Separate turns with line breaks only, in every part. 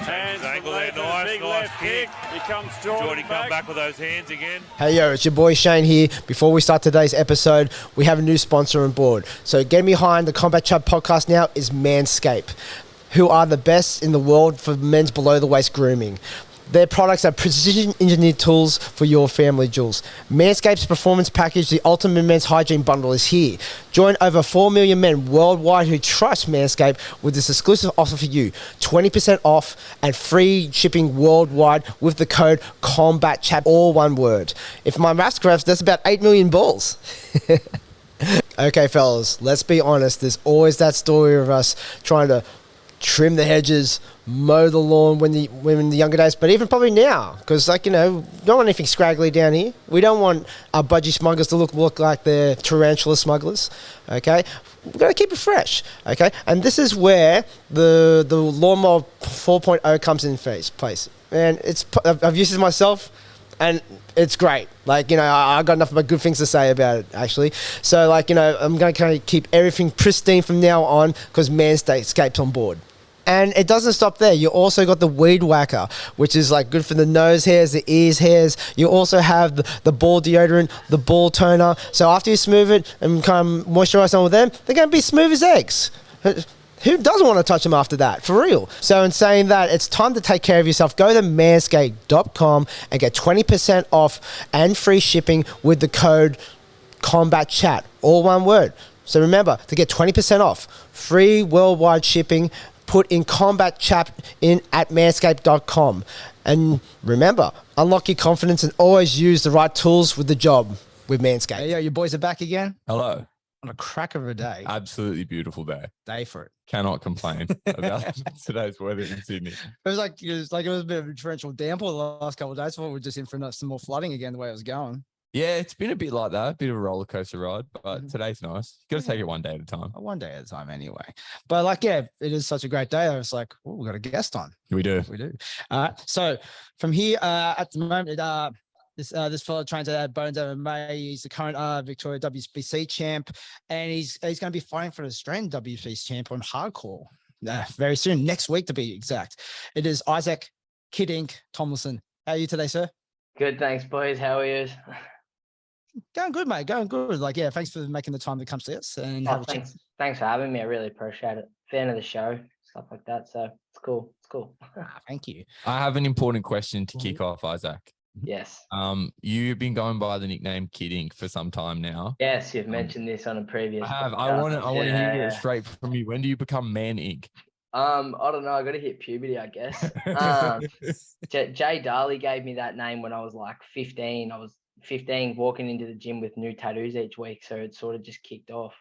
Hands
angle
from
there,
Nathan,
nice,
big
nice
left
kick.
Here comes Jordan,
Jordan come back with those hands again.
Hey yo, it's your boy Shane here. Before we start today's episode, we have a new sponsor on board. So getting behind the Combat Chat podcast now is Manscaped, who are the best in the world for men's below the waist grooming. Their products are precision engineered tools for your family jewels. Manscaped's performance package, the ultimate men's hygiene bundle, is here. Join over 4 million men worldwide who trust Manscaped with this exclusive offer for you. 20% off and free shipping worldwide with the code COMBATCHAT, all one word. If my maths correct, that's about 8 million balls. Okay, fellas, let's be honest. There's always that story of us trying to trim the hedges, mow the lawn when in the younger days, but even probably now, because we don't want anything scraggly down here. We don't want our budgie smugglers to look like they're tarantula smugglers. Okay, we've got to keep it fresh. Okay, and this is where the lawnmower 4.0 comes in place, and I've used it myself. And it's great. I got nothing but good things to say about it, actually. So, I'm going to kind of keep everything pristine from now on because Manscaped's on board. And it doesn't stop there. You also got the Weed Whacker, which is good for the nose hairs, the ears hairs. You also have the ball deodorant, the ball toner. So after you smooth it and kind of moisturize some of them, they're going to be smooth as eggs. Who doesn't want to touch them after that? For real. So in saying that, it's time to take care of yourself. Go to manscaped.com and get 20% off and free shipping with the code COMBATCHAT, all one word. So remember, to get 20% off, free worldwide shipping, put in Combat Chat at manscaped.com. And remember, unlock your confidence and always use the right tools with the job with Manscaped.
Hey, yo, your boys are back again.
Hello.
On a crack of a day.
Absolutely beautiful day
For it.
Cannot complain about today's weather in Sydney.
It was a bit of a torrential downpour the last couple of days. So we're just in for some more flooding again, the way it was going.
Yeah, it's been a bit like that, a bit of a roller coaster ride, but today's nice. You got to take it one day at a time.
One day at a time, anyway. But it is such a great day. I was like, oh, we got a guest on.
We do.
So from here at the moment, this fellow trains at Bones MMA. He's the current Victoria WBC champ, and he's going to be fighting for the Australian WBC champ on hardcore very soon, next week to be exact. It is Issac Tomlinson. How are you today, sir?
Good, thanks, boys. How are you?
Going good, mate. Going good. Thanks for making the time to come see us and have a chat.
Thanks for having me. I really appreciate it. Fan of the show, stuff like that. So it's cool.
Thank you.
I have an important question to kick off, Issac.
Yes.
You've been going by the nickname Kid Ink for some time now.
Yes, you've mentioned this on a previous.
I have. I want to hear it straight from you. When do you become Man Ink?
I don't know. I got to hit puberty, I guess. Jay Darley gave me that name when I was 15. I was 15, walking into the gym with new tattoos each week, so it sort of just kicked off,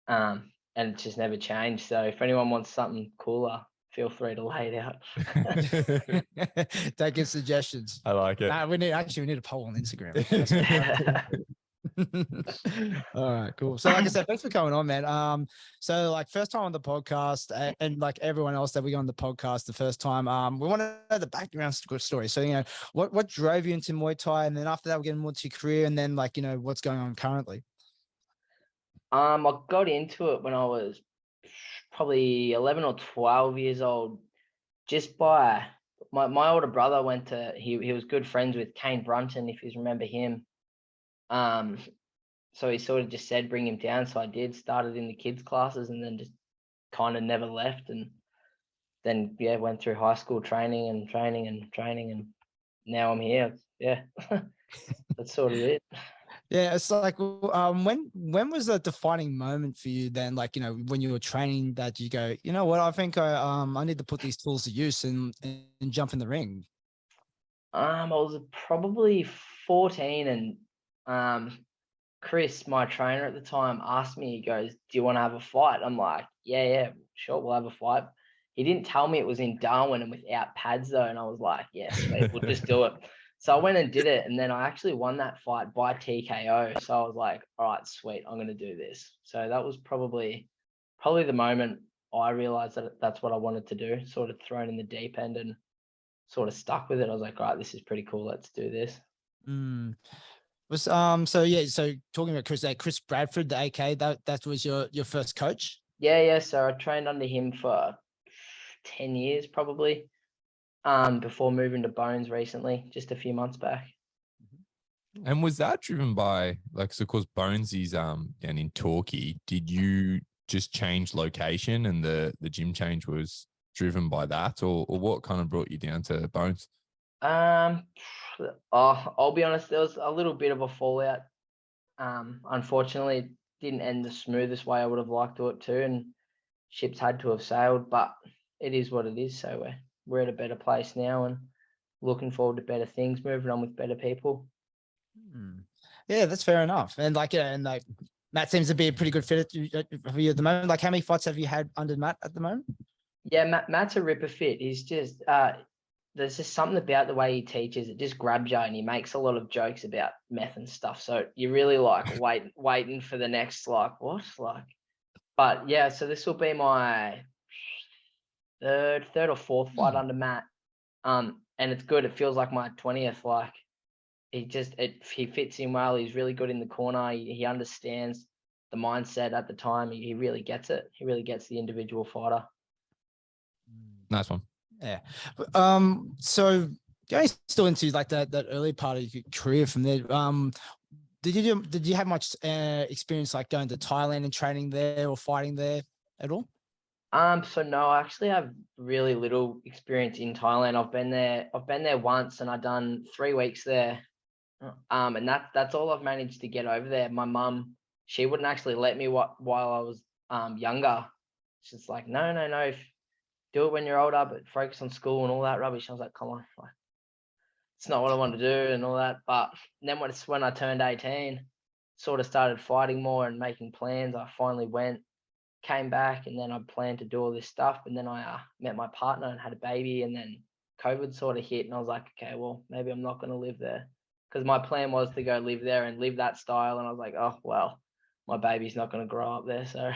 and it just never changed. So if anyone wants something cooler, feel free to lay it out.
Don't give suggestions.
I like it.
We need a poll on Instagram. All right, cool. So like I said, thanks for coming on, man. So first time on the podcast, and everyone else that we got on the podcast the first time, we want to know the background story. So what drove you into Muay Thai, and then after that we're getting more to your career, and then what's going on currently.
I got into it when I was probably 11 or 12 years old, just by my older brother went to, he was good friends with Kane Brunton, if you remember him. So he sort of just said, bring him down. So I did, started in the kids classes, and then just kind of never left. And then, went through high school training, and now I'm here. Yeah, that's sort of it.
Yeah, it's when was the defining moment for you then? When you were training, that you go, you know what, I think I need to put these tools to use and jump in the ring.
I was probably 14, and Chris, my trainer at the time, asked me, he goes, do you want to have a fight? I'm like, yeah, sure, we'll have a fight. He didn't tell me it was in Darwin and without pads though, and I was like, yes, we'll just do it. So I went and did it, and then I actually won that fight by TKO. So I was like, all right, sweet, I'm going to do this. So that was probably the moment I realized that that's what I wanted to do, sort of thrown in the deep end and sort of stuck with it. I was like, all right, this is pretty cool. Let's do this.
So talking about Chris Bradford, the AK, that was your first coach?
Yeah. So I trained under him for 10 years probably. before moving to Bones recently, just a few months back.
And was that driven by, like, so of course Bones is down in Torquay. Did you just change location and the gym change was driven by that, or what kind of brought you down to Bones?
I'll be honest, there was a little bit of a fallout. Unfortunately, it didn't end the smoothest way I would have liked it to, and ships had to have sailed, but it is what it is. So we're at a better place now and looking forward to better things, moving on with better people.
Yeah, that's fair enough. And Matt seems to be a pretty good fit for you at the moment. Like, how many fights have you had under Matt at the moment?
Yeah, Matt's a ripper fit. He's just there's just something about the way he teaches. It just grabs you, and he makes a lot of jokes about meth and stuff. So you're really like waiting for the next But yeah, so this will be my third or fourth fight under Matt. And it's good. It feels like my 20th. Like he fits in well. He's really good in the corner. He understands the mindset at the time. He really gets it. He really gets the individual fighter.
Nice one.
Yeah. So going still into like that early part of your career from there, did you have much experience like going to Thailand and training there or fighting there at all?
So no, I actually have really little experience in Thailand. I've been there once, and I've done 3 weeks there. And that's all I've managed to get over there. My mum, she wouldn't actually let me while I was younger. She's like, no, do it when you're older, but focus on school and all that rubbish. I was like, come on, like, it's not what I want to do and all that. But then when I turned 18, sort of started fighting more and making plans. I finally went, came back, and then I planned to do all this stuff. And then I met my partner and had a baby, and then COVID sort of hit, and I was like, okay, well, maybe I'm not going to live there, because my plan was to go live there and live that style. And I was like, oh, well, my baby's not going to grow up there. So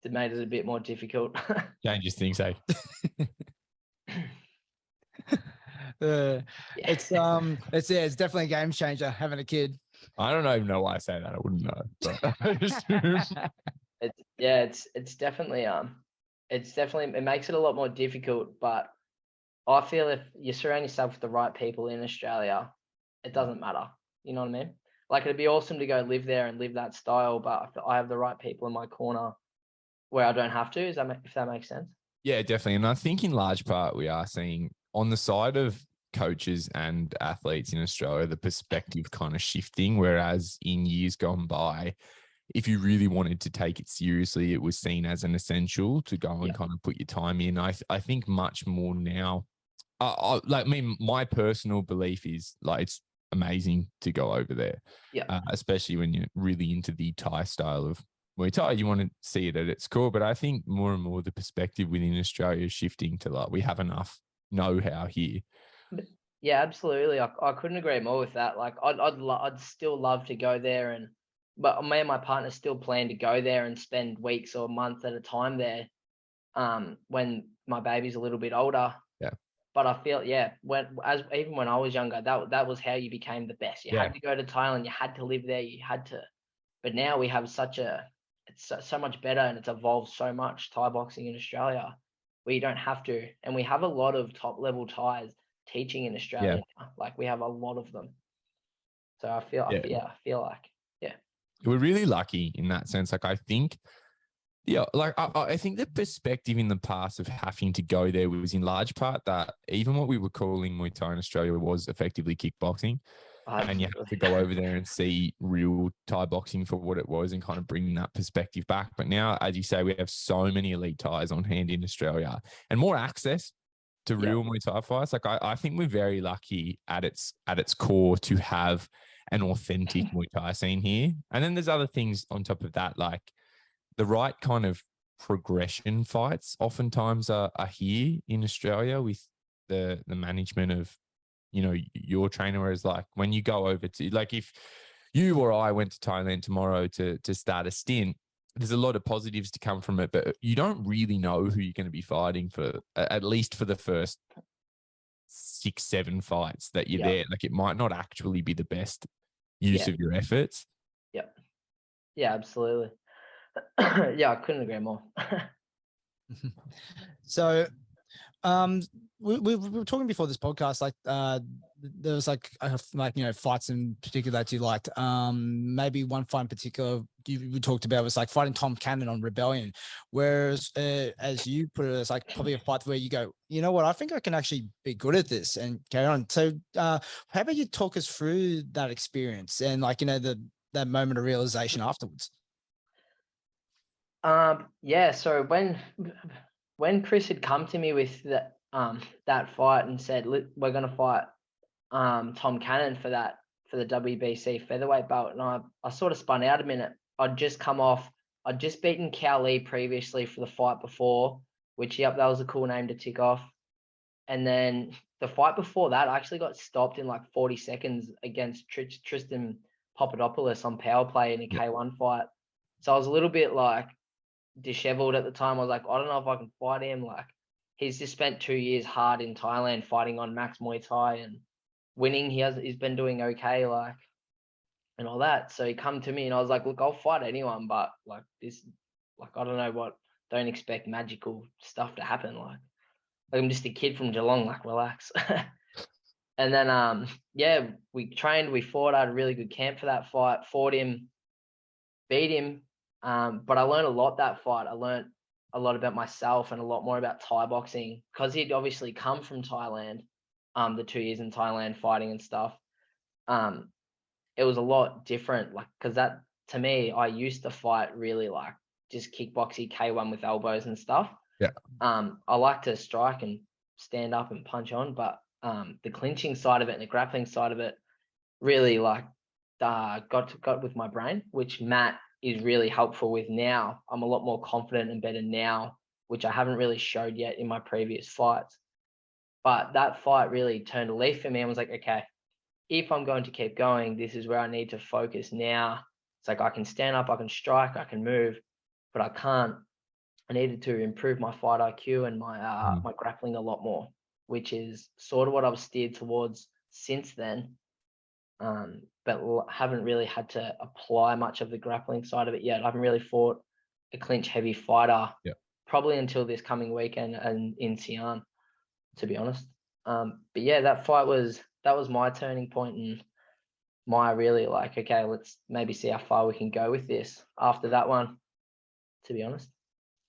it made it a bit more difficult.
Changes things, eh?
It's definitely a game changer having a kid.
I don't even know why I say that. I wouldn't know. But
it's definitely it makes it a lot more difficult. But I feel if you surround yourself with the right people in Australia, it doesn't matter. You know what I mean? Like, it'd be awesome to go live there and live that style, but if I have the right people in my corner where I don't have to, if that makes sense.
Yeah, definitely. And I think in large part we are seeing on the side of coaches and athletes in Australia, the perspective kind of shifting, whereas in years gone by, if you really wanted to take it seriously, it was seen as an essential to go and kind of put your time in. I think much more now, my personal belief is like, it's amazing to go over there, especially when you're really into the Thai style of Muay Thai. You want to see it at its core, but I think more and more the perspective within Australia is shifting to like, we have enough know-how here.
Yeah, absolutely. I couldn't agree more with that. Like, I'd still love to go there, but me and my partner still plan to go there and spend weeks or months at a time there. When my baby's a little bit older.
Yeah.
But I feel, even when I was younger, that was how you became the best. You had to go to Thailand, you had to live there, but now we have it's so much better, and it's evolved so much, Thai boxing in Australia, where you don't have to. And we have a lot of top level Thais teaching in Australia now. Like, we have a lot of them. So I feel like
we're really lucky in that sense. Like, I think, I think the perspective in the past of having to go there was in large part that even what we were calling Muay Thai in Australia was effectively kickboxing. And you have to go over there and see real Thai boxing for what it was and kind of bring that perspective back. But now, as you say, we have so many elite Thais on hand in Australia and more access to real Muay Thai fights. Like, I think we're very lucky at its core to have an authentic Muay Thai scene here. And then there's other things on top of that, like the right kind of progression fights oftentimes are here in Australia with the management of, your trainer. Whereas like when you go over to, like, if you or I went to Thailand tomorrow to start a stint, there's a lot of positives to come from it, but you don't really know who you're going to be fighting for, at least for the first 6-7 fights that you're there. Like, it might not actually be the best use of your efforts.
Yeah, absolutely. I couldn't agree more.
So, we were talking before this podcast, like there was like fights in particular that you liked. Maybe one fight in particular we talked about was like fighting Tom Cannon on Rebellion, whereas as you put it, it's like probably a fight where you go, you know what, I think I can actually be good at this and carry on. So how about you talk us through that experience and like, you know, that moment of realization afterwards?
Yeah, so when Chris had come to me with that fight and said, we're going to fight Tom Cannon for the WBC featherweight belt, and I sort of spun out a minute. I'd just beaten Cowley previously for the fight before, which, yep, that was a cool name to tick off. And then the fight before that, I actually got stopped in like 40 seconds against Tristan Papadopoulos on power play in a K1 fight. So I was a little bit like disheveled at the time. I was like, I don't know if I can fight him. Like, he's just spent 2 years hard in Thailand fighting on Max Muay Thai and winning. He's been doing okay, like, and all that. So he come to me and I was like, look, I'll fight anyone, but like this, like, I don't know what, don't expect magical stuff to happen. Like I'm just a kid from Geelong, like, relax. And then, yeah, we trained, we fought. I had a really good camp for that fight, fought him, beat him. But I learned a lot that fight. I learned a lot about myself and a lot more about Thai boxing because he'd obviously come from Thailand, the 2 years in Thailand fighting and stuff. It was a lot different, like, because that, to me, I used to fight really like just kickboxy K1 with elbows and stuff.
Yeah.
I like to strike and stand up and punch on, but the clinching side of it and the grappling side of it really like got with my brain, which Matt is really helpful with now. I'm a lot more confident and better now, which I haven't really showed yet in my previous fights. But that fight really turned a leaf for me and was like, okay, if I'm going to keep going, this is where I need to focus now. It's like I can stand up, I can strike, I can move, but I can't. I needed to improve my fight IQ and my grappling a lot more, which is sort of what I've steered towards since then. But haven't really had to apply much of the grappling side of it yet. I haven't really fought a clinch heavy fighter probably until this coming weekend and in Cian, to be honest. But yeah, that was my turning point and my really like, okay, let's maybe see how far we can go with this after that one, to be honest.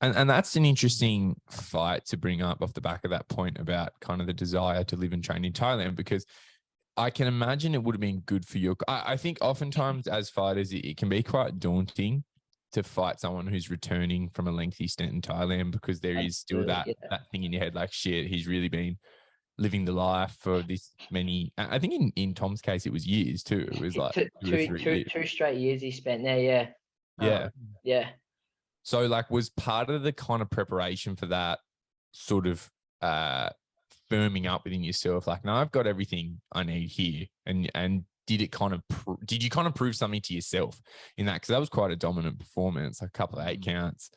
And that's an interesting fight to bring up off the back of that point about kind of the desire to live and train in Thailand, because I can imagine it would have been good for you. I think oftentimes as fighters, it can be quite daunting to fight someone who's returning from a lengthy stint in Thailand, because there is still that thing in your head, like, shit, he's really been living the life for this many. I think in Tom's case, it was years too. It was like
two straight years he spent there. Yeah. Yeah.
So like, was part of the kind of preparation for that sort of firming up within yourself, like, no, I've got everything I need here, and did you kind of prove something to yourself in that? Because that was quite a dominant performance, like a couple of 8 counts.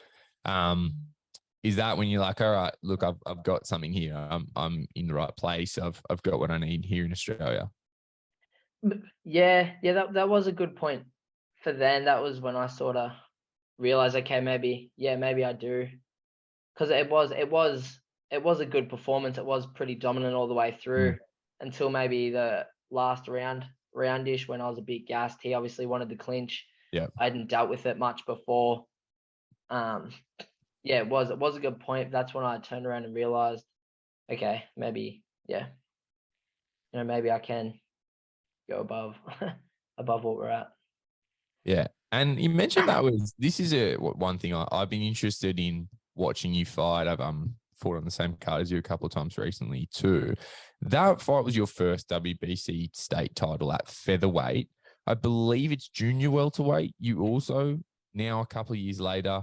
Is that when you're like, all right, look, I've got something here. I'm in the right place. I've got what I need here in Australia.
Yeah, that was a good point for then. That was when I sort of realized, okay, maybe I do, because it was a good performance. It was pretty dominant all the way through until maybe the last roundish when I was a bit gassed. He obviously wanted the clinch.
Yeah,
I hadn't dealt with it much before. Yeah, it was a good point. That's when I turned around and realized, okay, maybe, maybe I can go above what we're at.
Yeah. And you mentioned this is one thing I've been interested in watching you fight. I've fought on the same card as you a couple of times recently too. That fight was your first WBC state title at featherweight. I believe it's junior welterweight. You also now, a couple of years later,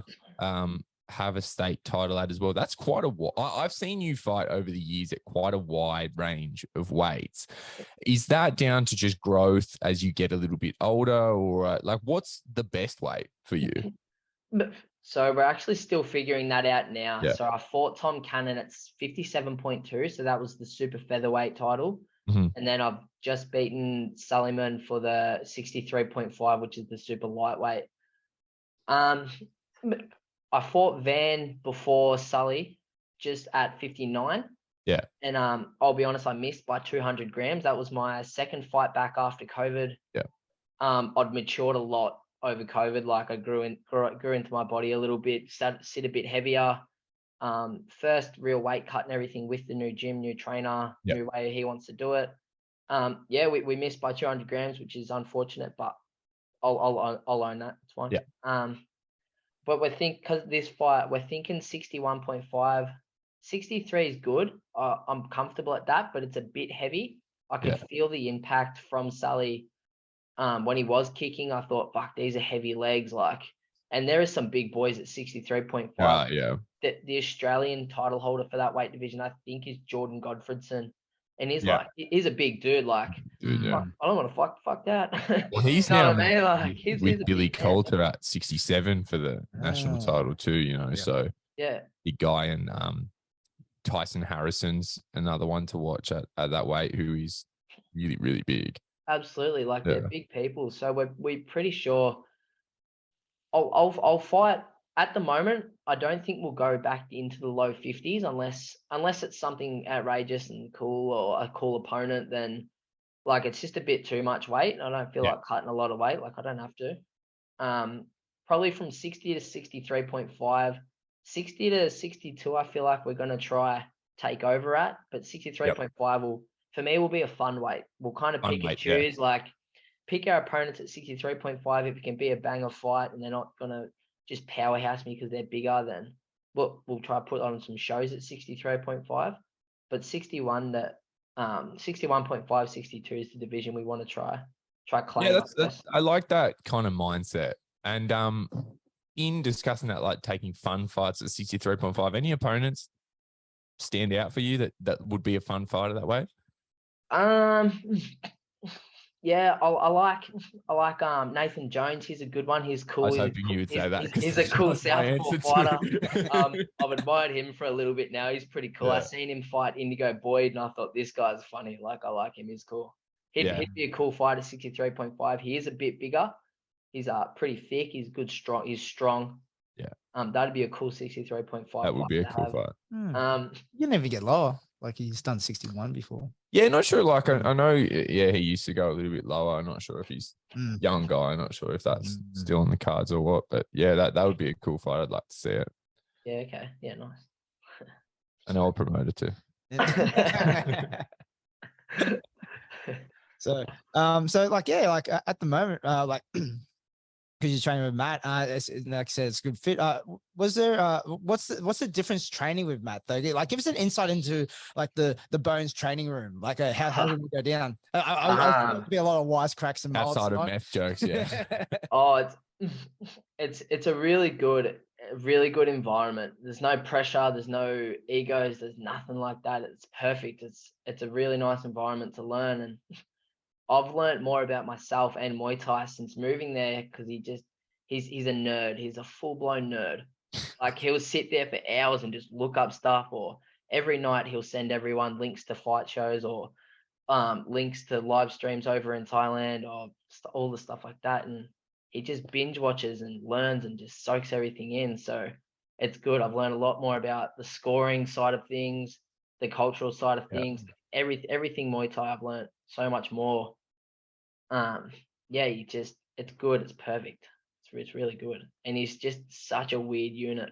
have a state title at as well. That's quite I've seen you fight over the years at quite a wide range of weights. Is that down to just growth as you get a little bit older, or like, what's the best weight for you?
So we're actually still figuring that out now.
Yeah.
So I fought Tom Cannon at 57.2. So that was the super featherweight title.
Mm-hmm.
And then I've just beaten Sullivan for the 63.5, which is the super lightweight. I fought Van before Sully just at 59.
Yeah.
And I'll be honest, I missed by 200 grams. That was my second fight back after COVID.
Yeah.
I'd matured a lot over COVID. Like I grew into my body a little bit, started to sit a bit heavier. First real weight cut and everything with the new gym, new trainer, new way he wants to do it. We missed by 200 grams, which is unfortunate, but I'll own that. It's fine.
Yeah.
But because this fight, we're thinking 61.5. 63 is good. I'm comfortable at that, but it's a bit heavy. I can feel the impact from Sully. When he was kicking, I thought, fuck, these are heavy legs. And there are some big boys at 63.5.
Yeah.
The Australian title holder for that weight division, I think, is Jordan Godfredson. And he's he's a big dude.
Dude, yeah.
I don't want to fuck that.
Well, he's
You know
now
what I mean? He's
with
a
Billy
big man.
Coulter at 67 for the national title too, so big guy. And Tyson Harrison's another one to watch at that weight, who is really, really big.
Absolutely. They're big people. So we're pretty sure I'll fight. At the moment, I don't think we'll go back into the low 50s unless it's something outrageous and cool or a cool opponent. Then it's just a bit too much weight. I don't feel like cutting a lot of weight. I don't have to. Probably from 60 to 63.5, 60 to 62. I feel like we're going to try take over at, but 63.5 will be a fun weight. We'll kind of pick and choose. Pick our opponents at 63.5 if it can be a banger fight, and they're not going to just powerhouse me because they're bigger, then we'll try to put on some shows at 63.5. But 61.5, 62 is the division we want to try claim.
Yeah, that's I like that kind of mindset. And in discussing that, taking fun fights at 63.5, any opponents stand out for you that would be a fun fighter that way?
Yeah, I like Nathan Jones. He's a good one. He's cool.
I was hoping you would say that.
He's a cool southpaw fighter. I've admired him for a little bit now. He's pretty cool. I seen him fight Indigo Boyd, and I thought this guy's funny. I like him. He's cool. He'd be a cool fight at 63.5. He is a bit bigger. He's pretty thick. He's good, strong. He's strong.
Yeah.
That'd be a cool 63.5.
That would be a cool fight.
You never get lower. He's done 61 before.
Yeah, not sure. I know. Yeah, he used to go a little bit lower. I'm not sure if he's young guy. I'm not sure if that's still on the cards or what. But yeah, that would be a cool fight. I'd like to see it.
Yeah. Okay. Yeah. Nice.
And I'll promote it too.
So at the moment, because you're training with Matt, like I said, it's a good fit. Was there what's the difference training with Matt though? Give us an insight into the Bones training room. How did it go down? I be a lot of wisecracks and
outside of meth jokes. Yeah.
It's a really good environment. There's no pressure. There's no egos. There's nothing like that. It's perfect. It's a really nice environment to learn, and I've learned more about myself and Muay Thai since moving there because he's a nerd. He's a full-blown nerd. He'll sit there for hours and just look up stuff, or every night he'll send everyone links to fight shows or links to live streams over in Thailand or all the stuff like that. And he just binge watches and learns and just soaks everything in. So it's good. I've learned a lot more about the scoring side of things, the cultural side of things, everything Muay Thai. I've learned so much more. It's good. It's perfect. It's really good. And he's just such a weird unit.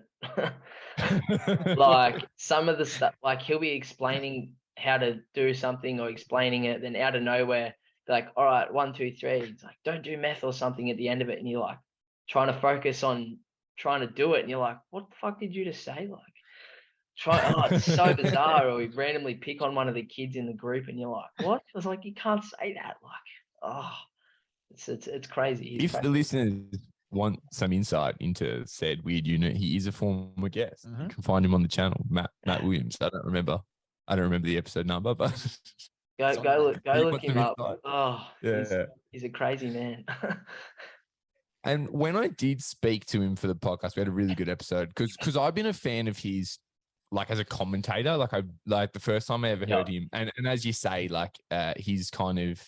Some of the stuff, he'll be explaining how to do something or explaining it, then out of nowhere, they're all right, 1, 2, 3. It's don't do meth or something at the end of it. And you're trying to focus on trying to do it. And you're what the fuck did you just say? It's so bizarre. Or we randomly pick on one of the kids in the group and you're what? I was you can't say that. It's crazy.
If the listeners want some insight into said weird unit, he is a former guest. You can find him on the channel, Matt Williams. I don't remember the episode number, but
go look him up. He's a crazy man.
And when I did speak to him for the podcast, we had a really good episode because I've been a fan of his, as a commentator. The first time I ever heard him, and as you say, his kind of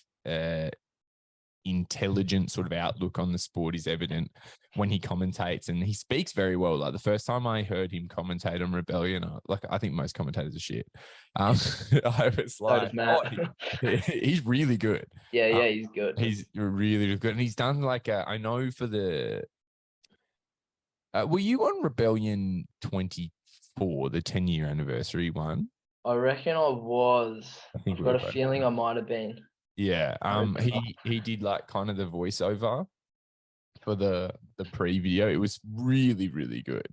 intelligent sort of outlook on the sport is evident when he commentates, and he speaks very well. Like the first time I heard him commentate on Rebellion, I think most commentators are shit. I was
So
like,
does Matt.
he's really good.
Yeah, he's good.
He's really good. And he's done like, I know for the, were you on Rebellion 24, the 10-year anniversary one?
I reckon I was.
think
I've
we
got
were
a feeling I might have been.
Yeah.
remember.
He did like kind of the voiceover for the pre-video. It was really, really good.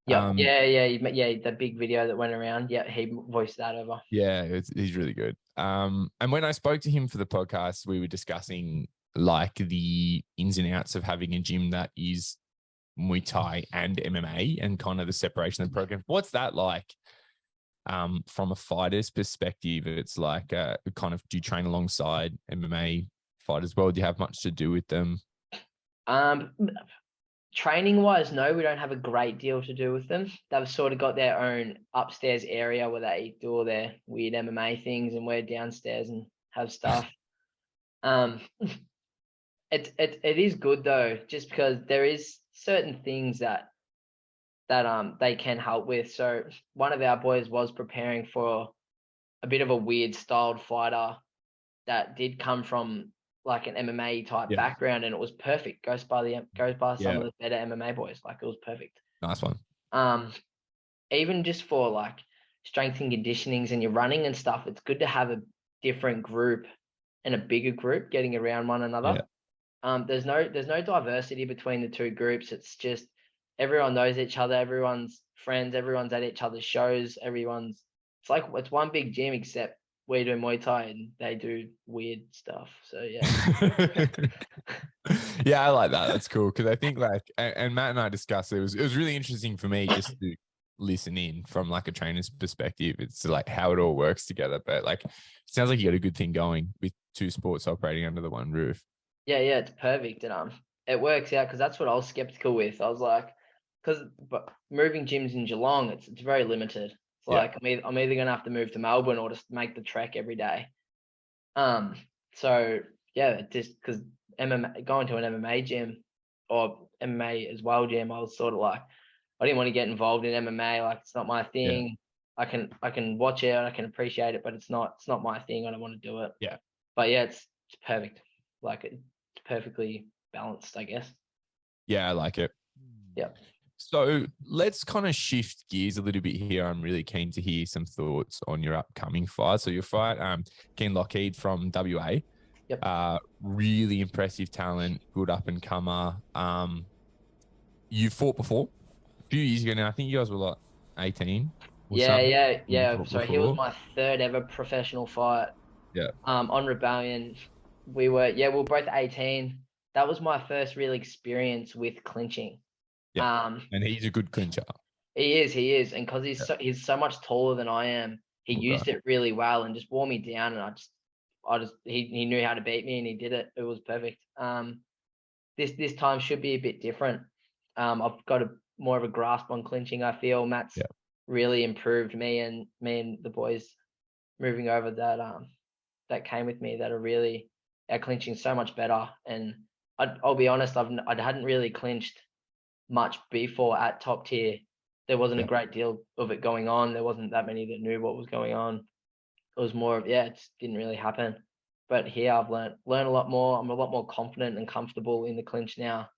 Yeah, the big video that went around. Yeah, he voiced that over.
Yeah, he's really good. And when I spoke to him for the podcast, we were discussing like the ins and outs of having a gym that is Muay Thai and MMA and kind of the separation of the program. What's that like? From a fighter's perspective, it's like kind of, do you train alongside MMA fighters? Well, do you have much to do with them?
Training wise, no, we don't have a great deal to do with them. They've sort of got their own upstairs area where they do all their weird MMA things, and we're downstairs and have stuff. It is good though, just because there is certain things that they can help with. So one of our boys was preparing for a bit of a weird styled fighter that did come from like an MMA type background, and it was perfect. Goes by some of the better MMA boys. Like it was perfect.
Nice one.
Even just for like strength and conditionings and your running and stuff, it's good to have a different group and a bigger group getting around one another. There's no diversity between the two groups. It's just everyone knows each other, everyone's friends, everyone's at each other's shows, it's one big gym, except we do Muay Thai and they do weird stuff. So yeah.
Yeah, I like that. That's cool. Cause I think like, and Matt and I discussed it was really interesting for me just to listen in from like a trainer's perspective. It's like how it all works together. But like, it sounds like you got a good thing going with two sports operating under the one roof.
Yeah, it's perfect. And it works out, because that's what I was skeptical with. I was like, but moving gyms in Geelong, it's very limited. It's like I'm either gonna have to move to Melbourne or just make the trek every day. So yeah, just because MMA, going to an MMA gym or MMA as well gym, I was sort of like, I didn't want to get involved in MMA. Like it's not my thing. Yeah. I can watch it, I can appreciate it, but it's not my thing. I don't want to do it.
Yeah.
But yeah, it's perfect. Like it's perfectly balanced, I guess.
Yeah, I like it.
Yeah.
So let's kind of shift gears a little bit here. I'm really keen to hear some thoughts on your upcoming fight. So your fight, Cian Lougheed from WA.
Yep.
Really impressive talent, good up and comer. You fought before a few years ago now. I think you guys were like 18.
Yeah. So he was my third ever professional fight.
Yeah.
On Rebellion, we were both 18. That was my first real experience with clinching.
Yeah. And he's a good clincher.
He is, and because he's so much taller than I am, he used it really well and just wore me down, and he knew how to beat me, and he did it. It was perfect. This time should be a bit different. I've got more of a grasp on clinching. I feel Matt's really improved me and the boys moving over that came with me that are clinching so much better. And I'll be honest, I hadn't really clinched much before at top tier. There wasn't a great deal of it going on. There wasn't that many that knew what was going on. It was more of it just didn't really happen. But here I've learned a lot more. I'm a lot more confident and comfortable in the clinch now.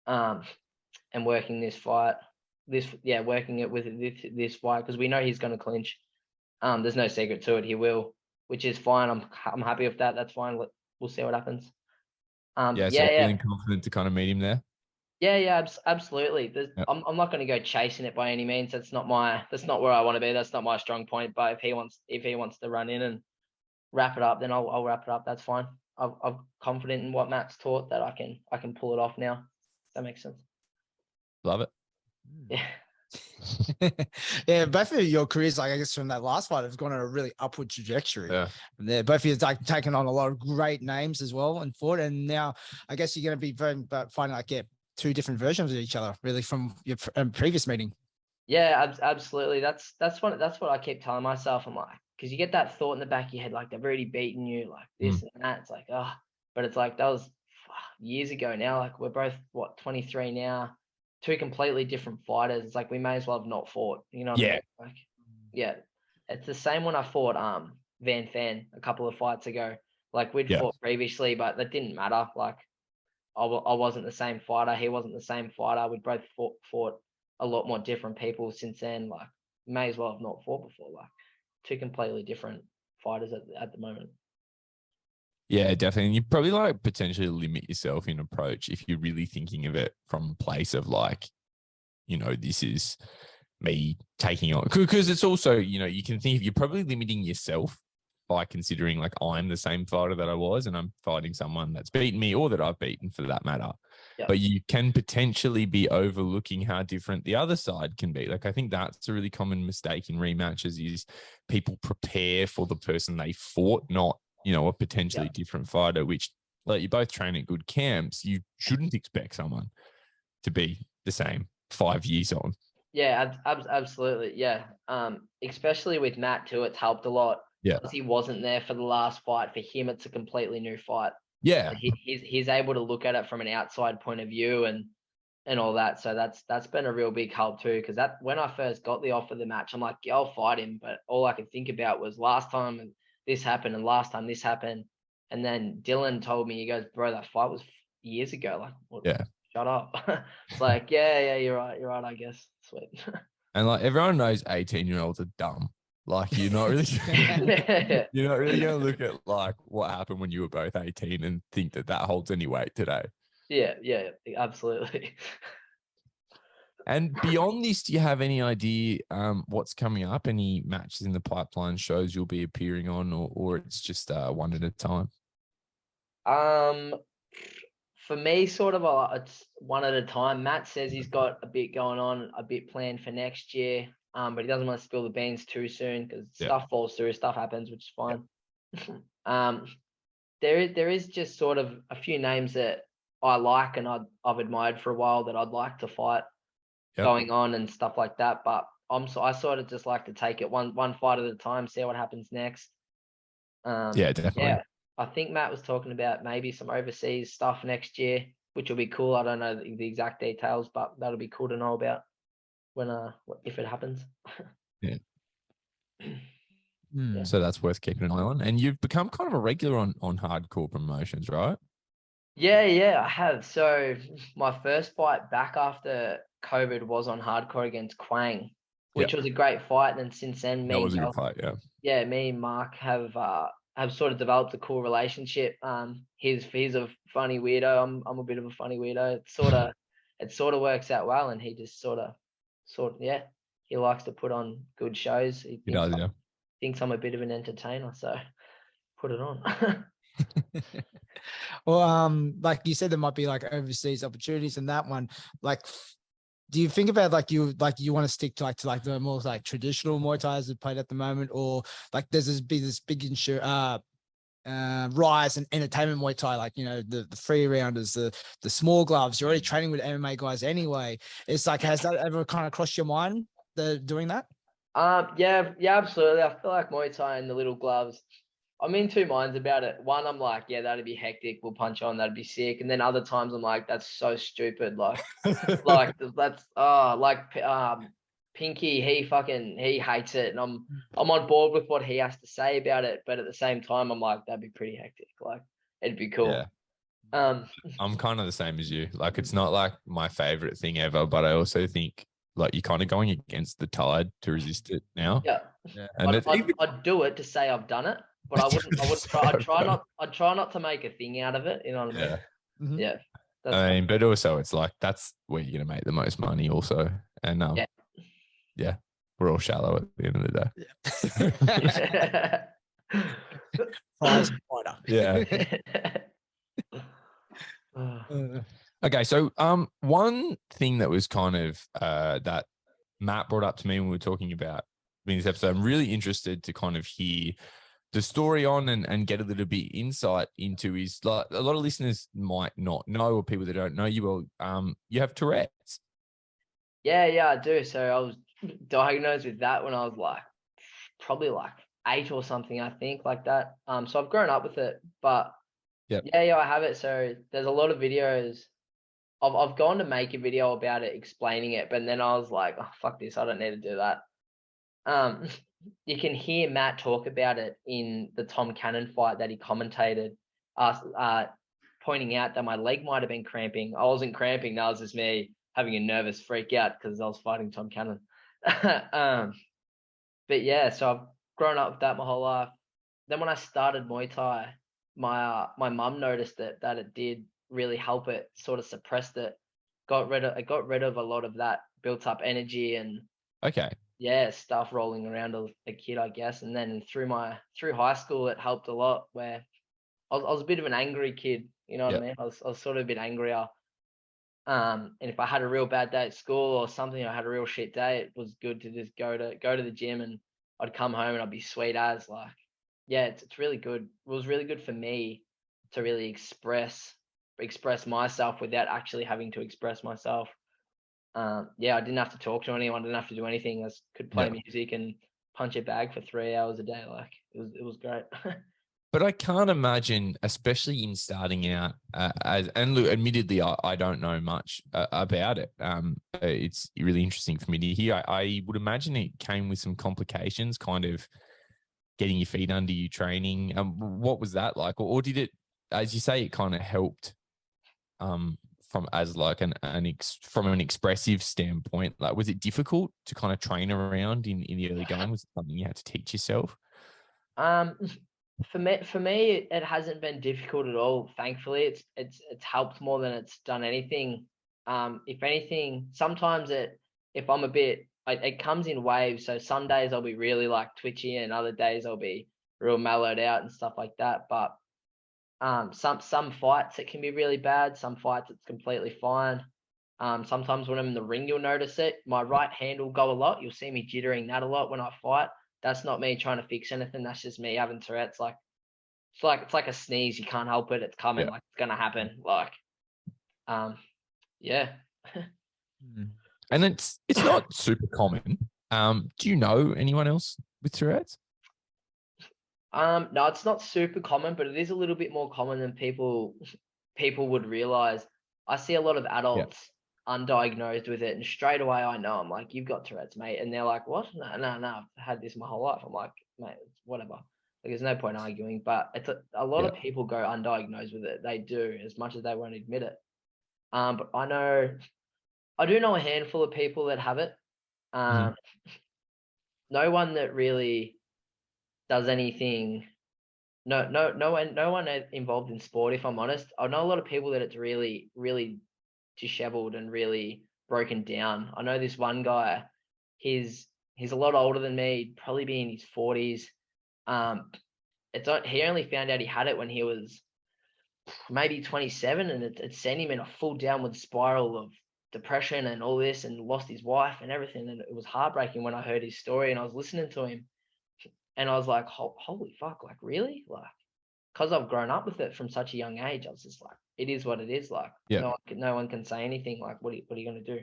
And working this fight, working it with this fight, because we know he's going to clinch. There's no secret to it. He will, which is fine. I'm happy with that. That's fine. We'll see what happens.
Feeling confident to kind of meet him there.
Yeah, absolutely. I'm not going to go chasing it by any means. That's not where I want to be. That's not my strong point. But if he wants to run in and wrap it up, then I'll wrap it up. That's fine. I'm confident in what Matt's taught that I can pull it off now. That makes sense.
Love it.
Yeah.
Yeah, both of your careers, like I guess from that last fight, have gone on a really upward trajectory.
Yeah.
And they're both of you like taken on a lot of great names as well and fought. And now I guess you're going to be finding two different versions of each other, really, from your previous meeting.
Yeah, absolutely. That's what I keep telling myself. I'm like, because you get that thought in the back of your head, like they've already beaten you, like this and that. It's like, But it's like that was years ago now. Like we're both 23 now, two completely different fighters. It's like we may as well have not fought. You know what I mean? Like, yeah, it's the same when I fought Van Fan a couple of fights ago. Like we'd fought previously, but that didn't matter. Like I wasn't the same fighter. He wasn't the same fighter. We'd both fought a lot more different people since then. Like may as well have not fought before. Like two completely different fighters at the moment.
Yeah, definitely. And you probably like potentially limit yourself in approach if you're really thinking of it from a place of like, you know, this is me taking on, because it's also, you know, you can think you're probably limiting yourself by considering like I'm the same fighter that I was and I'm fighting someone that's beaten me or that I've beaten for that matter.
Yep.
But you can potentially be overlooking how different the other side can be. Like I think that's a really common mistake in rematches is people prepare for the person they fought, not, you know, a potentially different fighter, which like you both train at good camps. You shouldn't expect someone to be the same 5 years on.
Yeah, absolutely. Yeah. Especially with Matt too, it's helped a lot.
Yeah.
Because he wasn't there for the last fight. For him, it's a completely new fight.
Yeah.
He's able to look at it from an outside point of view and all that. So that's been a real big help too. Because that when I first got the offer of the match, I'm like, yeah, I'll fight him. But all I could think about was last time this happened and last time this happened. And then Dylan told me, he goes, bro, that fight was years ago. Like, well, shut up. It's like, yeah, you're right, I guess. Sweet.
And like everyone knows 18-year-olds are dumb. Like you're not really you're not really going to look at like what happened when you were both 18 and think that holds any weight today.
Yeah, absolutely.
And beyond this, do you have any idea what's coming up? Any matches in the pipeline, shows you'll be appearing on, or it's just one at a time?
For me, sort of it's one at a time. Matt says he's got a bit going on, a bit planned for next year. But he doesn't want to spill the beans too soon because stuff falls through, stuff happens, which is fine. There is just sort of a few names that I like and I've admired for a while that I'd like to fight going on and stuff like that. But I sort of just like to take it one fight at a time, see what happens next.
Yeah, definitely. Yeah.
I think Matt was talking about maybe some overseas stuff next year, which will be cool. I don't know the exact details, but that'll be cool to know about when if it happens.
Yeah. So that's worth keeping an eye on. And you've become kind of a regular on hardcore promotions, right?
Yeah, I have. So my first fight back after COVID was on hardcore against Quang, which was a great fight. And then since then,
that was a good fight,
yeah, me and Mark have sort of developed a cool relationship. He's a funny weirdo. I'm a bit of a funny weirdo. It sort of works out well, and he just sort of he likes to put on good shows. He thinks I'm a bit of an entertainer, so put it on.
Well, like you said, there might be like overseas opportunities in that one. Like, do you think about like you want to stick to the more like traditional Muay Thai as played at the moment, or like there's this big rise in entertainment Muay Thai, like, you know, the free rounders, the small gloves. You're already training with MMA guys anyway. It's like, has that ever kind of crossed your mind, doing that?
Yeah, absolutely. I feel like Muay Thai and the little gloves, I'm in two minds about it. One, I'm like, yeah, that'd be hectic. We'll punch on, that'd be sick. And then other times I'm like, that's so stupid. Like, Pinky, he hates it, and I'm on board with what he has to say about it. But at the same time, I'm like, that'd be pretty hectic. Like, it'd be cool.
Yeah. I'm kind of the same as you. Like, it's not like my favorite thing ever, but I also think like you're kind of going against the tide to resist it now.
Yeah. And I'd do it to say I've done it, but I'd try not to make a thing out of it. You know what I mean?
Yeah.
Mm-hmm. Yeah.
I mean, but also it's like, that's where you're going to make the most money also. And yeah, we're all shallow at the end of the day. Yeah. Okay, so one thing that was kind of that Matt brought up to me when we were talking about in this episode, I'm really interested to kind of hear the story on and get a little bit insight into, is like a lot of listeners might not know, or people that don't know you well, you have Tourette's.
Yeah, I do. So I was diagnosed with that when I was like probably like 8 or something, I think, like that. So I've grown up with it, but
Yep.
Yeah, I have it. So there's a lot of videos. I've gone to make a video about it, explaining it, but then I was like, oh, fuck this, I don't need to do that. You can hear Matt talk about it in the Tom Cannon fight that he commentated, pointing out that my leg might have been cramping. I wasn't cramping. That was just me having a nervous freak out because I was fighting Tom Cannon. But yeah, so I've grown up with that my whole life. Then when I started Muay Thai, my mum noticed that it did really help it, sort of suppressed it, got rid of a lot of that built up energy and
Okay.
yeah, stuff rolling around a kid, I guess. And then through high school, it helped a lot. Where I was a bit of an angry kid, you know what I mean? I was sort of a bit angrier. And if I had a real bad day at school or something, I had a real shit day, it was good to just go to the gym, and I'd come home and I'd be sweet as like, yeah, it's really good. It was really good for me to really express myself without actually having to express myself. Yeah, I didn't have to talk to anyone, didn't have to do anything. I could play music and punch a bag for 3 hours a day. Like it was great.
But I can't imagine, especially in starting out, and look, admittedly, I don't know much about it. It's really interesting for me to hear. I would imagine it came with some complications, kind of getting your feet under you training. What was that like? Or did it, as you say, it kind of helped from an expressive standpoint? Like, was it difficult to kind of train around in the early going? Was it something you had to teach yourself?
For me, it hasn't been difficult at all. Thankfully, it's helped more than it's done anything. If anything, sometimes if I'm a bit, it comes in waves. So some days I'll be really like twitchy, and other days I'll be real mellowed out and stuff like that. But some fights it can be really bad. Some fights it's completely fine. Sometimes when I'm in the ring, you'll notice it. My right hand will go a lot. You'll see me jittering that a lot when I fight. That's not me trying to fix anything. That's just me having Tourette's. It's like a sneeze. You can't help it. It's coming. Like it's gonna happen. Like, yeah.
And it's not super common. Do you know anyone else with Tourette's?
No, it's not super common, but it is a little bit more common than people would realize. I see a lot of adults undiagnosed with it, and straight away I know. I'm like, you've got Tourette's, mate. And they're like, what? No, I've had this my whole life. I'm like, mate, whatever. Like, there's no point arguing. But it's a lot of people go undiagnosed with it. They do, as much as they won't admit it. But I do know a handful of people that have it. No one that really does anything. No one involved in sport, if I'm honest. I know a lot of people that it's really, really disheveled and really broken down. I know this one guy, he's a lot older than me, probably be in his 40s. He only found out he had it when he was maybe 27, and it sent him in a full downward spiral of depression and all this, and lost his wife and everything. And it was heartbreaking when I heard his story and I was listening to him, and I was like, holy fuck, like really? Like, because I've grown up with it from such a young age, I was just like, it is what it is. Like, no one can say anything. Like, what are you going to do?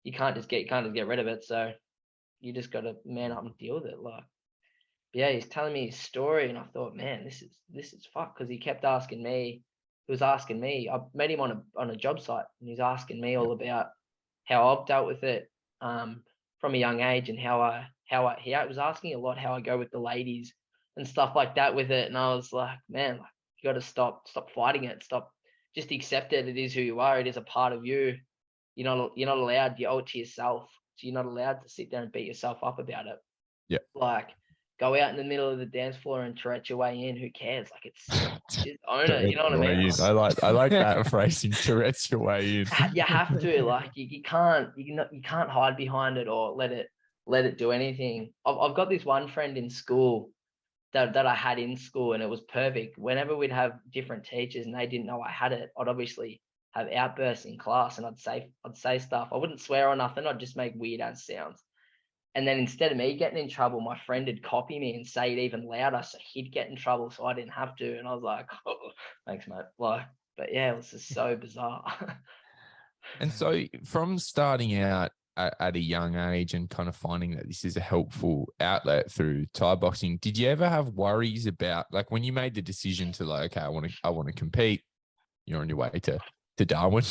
You can't just get rid of it. So you just got to man up and deal with it. Like, yeah, he's telling me his story, and I thought, man, this is fuck. Because he kept asking me. He was asking me. I met him on a job site, and he's asking me all about how I've dealt with it from a young age, and he was asking a lot how I go with the ladies and stuff like that with it. And I was like, man, like, you got to stop fighting it. Just accept it. It is who you are. It is a part of you. You're not allowed. You owe it to yourself. So you're not allowed to sit there and beat yourself up about it.
Yeah.
Like, go out in the middle of the dance floor and Tourette your way in. Who cares? Like, just own it. You know what I mean?
I like that phrasing. Tourette's your way in.
You have to. Like, you can't hide behind it or let it do anything. I've got this one friend in school that I had in school, and it was perfect. Whenever we'd have different teachers and they didn't know I had it, I'd obviously have outbursts in class, and I'd say stuff. I wouldn't swear or nothing. I'd just make weird ass sounds. And then instead of me getting in trouble, my friend would copy me and say it even louder, so he'd get in trouble, so I didn't have to. And I was like, oh, thanks, mate. Like, but yeah, it was just so bizarre.
And so from starting out, at a young age and kind of finding that this is a helpful outlet through Thai boxing. Did you ever have worries about, like, when you made the decision to, like, okay, I want to compete, you're on your way to Darwin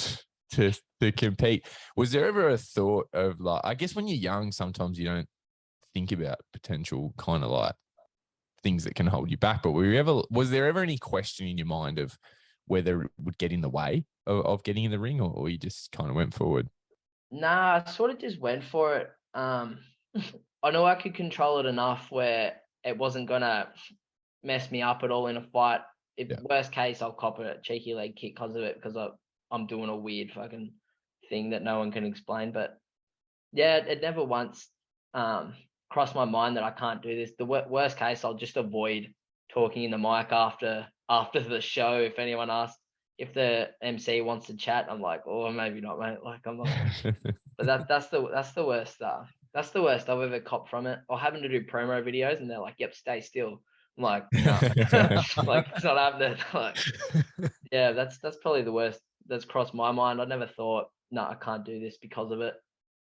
to compete. Was there ever a thought of, like, I guess when you're young, sometimes you don't think about potential kind of like things that can hold you back, but was there ever any question in your mind of whether it would get in the way of getting in the ring, or you just kind of went forward?
Nah, I sort of just went for it. I know I could control it enough where it wasn't gonna mess me up at all in a fight. If worst case, I'll cop a cheeky leg kick because of it, because I'm doing a weird fucking thing that no one can explain. But yeah, it never once crossed my mind that I can't do this. The worst case, I'll just avoid talking in the mic after the show. If anyone asks, if the MC wants to chat, I'm like, oh, maybe not, mate. Like, I'm not. But that's the worst. That's the worst I've ever copped from it. Or having to do promo videos and they're like, yep, stay still. I'm like, no, like, it's not happening. Like, yeah, that's probably the worst that's crossed my mind. I never thought, no, I can't do this because of it.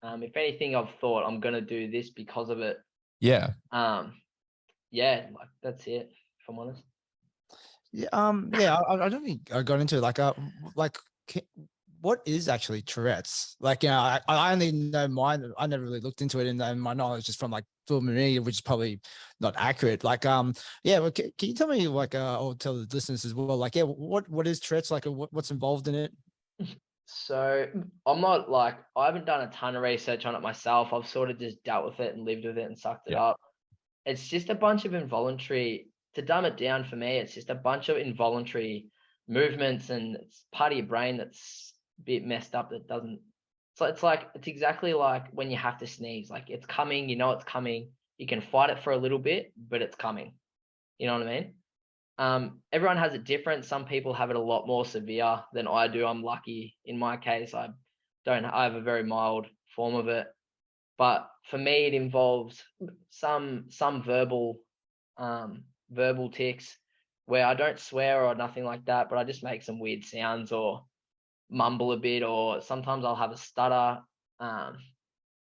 If anything, I've thought I'm gonna do this because of it.
Yeah.
Yeah, like, that's it, if I'm honest.
Yeah, I don't think I got into what is actually Tourette's? Like, you know, I only know mine. I never really looked into it, and my knowledge is from like film and media, which is probably not accurate. Like, yeah, well, can you tell me, like, or tell the listeners as well, like, yeah, what is Tourette's? Like, what's involved in it?
So I'm not like, I haven't done a ton of research on it myself. I've sort of just dealt with it and lived with it and sucked it up. It's just a bunch of involuntary, to dumb it down for me, it's just a bunch of involuntary movements, and it's part of your brain that's a bit messed up that doesn't. So it's exactly like when you have to sneeze. Like, it's coming, you know it's coming. You can fight it for a little bit, but it's coming. You know what I mean? Everyone has it different. Some people have it a lot more severe than I do. I'm lucky in my case. I have a very mild form of it. But for me, it involves some verbal tics where I don't swear or nothing like that, but I just make some weird sounds or mumble a bit, or sometimes I'll have a stutter.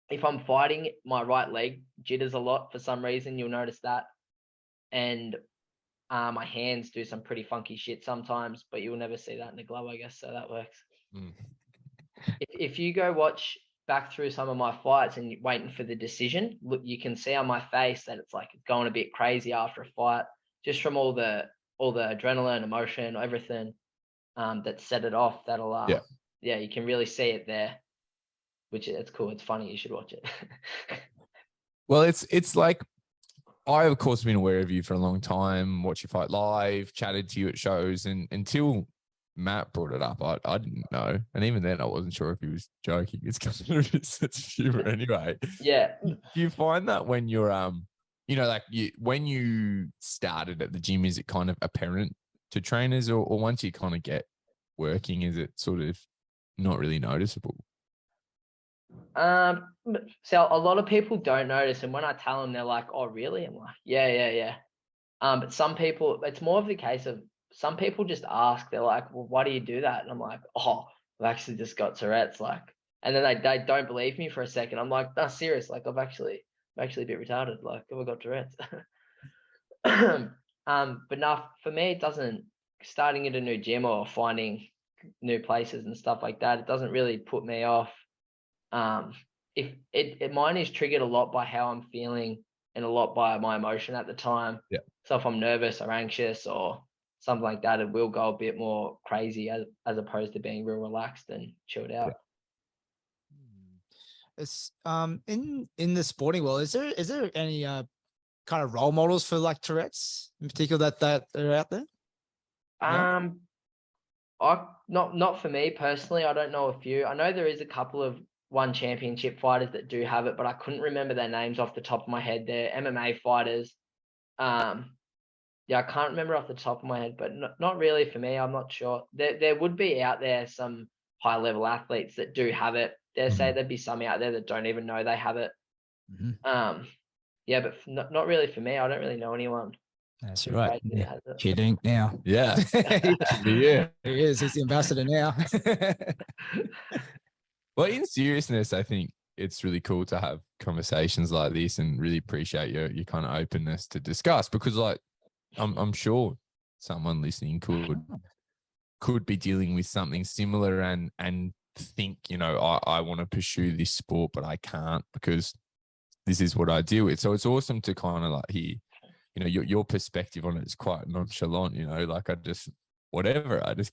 If I'm fighting, my right leg jitters a lot for some reason. You'll notice that. And my hands do some pretty funky shit sometimes, but you'll never see that in the glove, I guess. So that works. If you go watch back through some of my fights and you're waiting for the decision, look, you can see on my face that it's like going a bit crazy after a fight, just from all the adrenaline, emotion, everything that set it off. That'll you can really see it there, which it's cool. It's funny. You should watch it.
Well, it's like, I, of course, been aware of you for a long time, watch you fight live, chatted to you at shows, and until Matt brought it up, I didn't know. And even then, I wasn't sure if he was joking. It's kind of his sense of humor anyway.
Yeah.
Do you find that when you're, like when you started at the gym, is it kind of apparent to trainers, or once you kind of get working, is it sort of not really noticeable?
So a lot of people don't notice, and when I tell them, they're like, "Oh, really?" I'm like, "Yeah." But some people, it's more of the case of, some people just ask. They're like, "Well, why do you do that?" And I'm like, "Oh, I've actually just got Tourette's." Like, and then they don't believe me for a second. I'm like, "No, serious. Like, I'm actually a bit retarded. Like, I've got Tourette's." But no, for me, it doesn't. Starting at a new gym or finding new places and stuff like that, it doesn't really put me off. If mine is triggered a lot by how I'm feeling and a lot by my emotion at the time.
Yeah.
So if I'm nervous or anxious or something like that, it will go a bit more crazy as opposed to being real relaxed and chilled out.
Yeah. It's in the sporting world, is there any kind of role models for like Tourette's in particular that are out there?
I not for me personally. I don't know a few. I know there is a couple of one championship fighters that do have it, but I couldn't remember their names off the top of my head. They're MMA fighters. I can't remember off the top of my head, but not really for me. I'm not sure. There would be out there some high level athletes that do have it. Dare say there'd be some out there that don't even know they have it. But not really for me. I don't really know anyone.
That's right.
Yeah.
Kidding now.
Yeah.
Yeah. He is. He's the ambassador now.
Well, in seriousness, I think it's really cool to have conversations like this, and really appreciate your kind of openness to discuss, because like I'm sure someone listening could be dealing with something similar and think, you know, I want to pursue this sport, but I can't because this is what I deal with. So it's awesome to kind of like hear, you know, your perspective on it is quite nonchalant, you know, like I just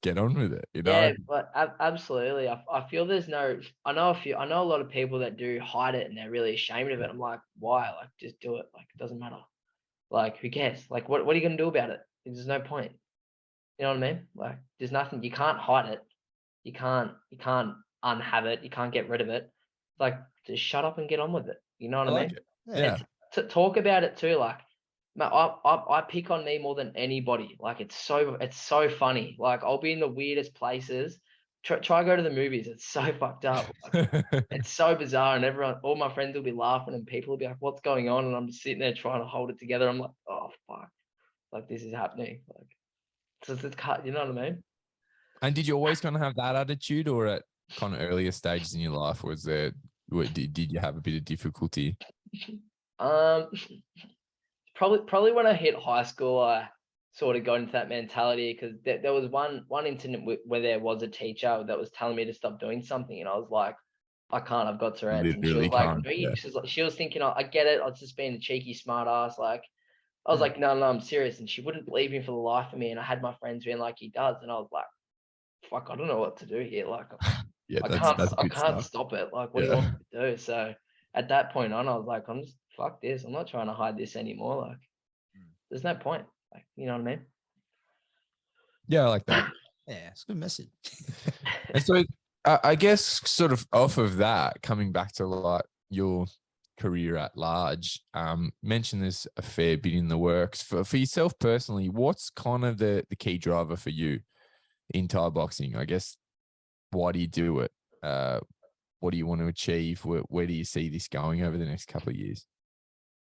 get on with it, you know?
Yeah, but absolutely. I feel there's no. I know a lot of people that do hide it and they're really ashamed of it. I'm like, why? Like, just do it. Like, it doesn't matter. Like, who cares? Like, what are you gonna do about it? There's no point. You know what I mean? Like, there's nothing. You can't hide it. You can't unhave it. You can't get rid of it. Like, just shut up and get on with it. You know what
I
I
like
mean?
it.
And
Yeah.
to talk about it too. Like, I pick on me more than anybody. Like, it's so funny. Like, I'll be in the weirdest places. Try go to the movies. It's so fucked up. Like, it's so bizarre, and all my friends will be laughing, and people will be like, "What's going on?" And I'm just sitting there trying to hold it together. I'm like, "Oh fuck, like this is happening." Like, it's cut. You know what I mean?
And did you always kind of have that attitude, or at kind of earlier stages in your life, did you have a bit of difficulty?
Um, probably when I hit high school, I sort of got into that mentality, because there was one incident where there was a teacher that was telling me to stop doing something, and I was like, I can't, I've got Tourette's. And she
Literally
was like,
can't.
no,
Yeah.
she was thinking, I get it. I was just being a cheeky smart ass. Like, I was like, no, I'm serious. And she wouldn't believe me for the life of me. And I had my friends being like, he does. And I was like, fuck, I don't know what to do here. Like,
Yeah,
I
that's
I
good
can't
stuff.
stop it. Like, what do you
Yeah.
want me to do? So at that point on, I was like, I'm just, fuck this. I'm not trying to hide this anymore. Like, there's no point. Like, you know what I mean?
Yeah, I like that.
Yeah, it's a good message.
And so I guess sort of off of that, coming back to like your career at large, mentioned there's a fair bit in the works. For yourself personally, what's kind of the key driver for you in Thai boxing? I guess, why do you do it? What do you want to achieve? Where do you see this going over the next couple of years?